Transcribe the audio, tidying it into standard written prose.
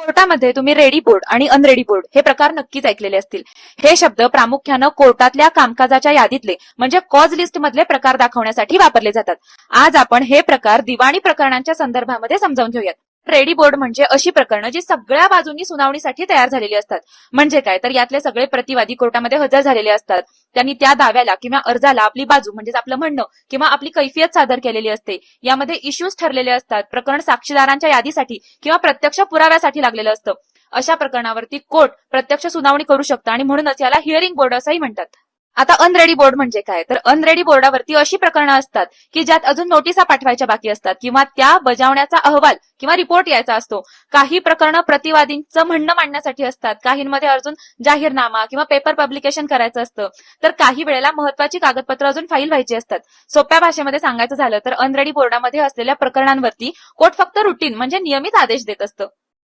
कोर्टामध्ये तुम्ही ready board आणि अनरेडी बोर्ड हे प्रकार नक्कीच ऐकलेले असतील. हे शब्द प्रामुख्याने कोर्टातल्या कामकाजाच्या यादीतले म्हणजे कॉज लिस्ट मधले प्रकार दाखवण्यासाठी वापरले जातात. आज आपण हे प्रकार दिवाणी प्रकरणांच्या संदर्भामध्ये समजावून घेऊयात. रेडी बोर्ड म्हणजे अशी प्रकरणं जी सगळ्या बाजूंनी सुनावणीसाठी तयार झालेली असतात. म्हणजे काय तर यातले सगळे प्रतिवादी कोर्टामध्ये हजर झालेले असतात. त्यांनी त्या दाव्याला किंवा अर्जाला आपली बाजू म्हणजेच आपलं म्हणणं किंवा आपली कैफियत सादर केलेली असते. यामध्ये इश्यूज ठरलेले असतात. प्रकरण साक्षीदारांच्या यादीसाठी किंवा प्रत्यक्ष पुराव्यासाठी लागलेलं असतं. अशा प्रकरणावरती कोर्ट प्रत्यक्ष सुनावणी करू शकतं आणि म्हणूनच याला हिअरिंग बोर्ड असंही म्हणतात. आता अनरेडी बोर्ड म्हणजे काय तर अनरेडी बोर्डावरती अशी प्रकरणं असतात की ज्यात अजून नोटिसा पाठवायच्या बाकी असतात किंवा त्या बजावण्याचा अहवाल किंवा रिपोर्ट यायचा असतो. काही प्रकरणं प्रतिवादींचं म्हणणं मांडण्यासाठी असतात. काहींमध्ये अजून जाहीरनामा किंवा पेपर पब्लिकेशन करायचं असतं. तर काही वेळेला महत्वाची कागदपत्र अजून फाईल व्हायची असतात. सोप्या भाषेमध्ये सांगायचं झालं तर अनरेडी बोर्डामध्ये असलेल्या प्रकरणांवरती कोर्ट फक्त रुटीन म्हणजे नियमित आदेश देत असतं.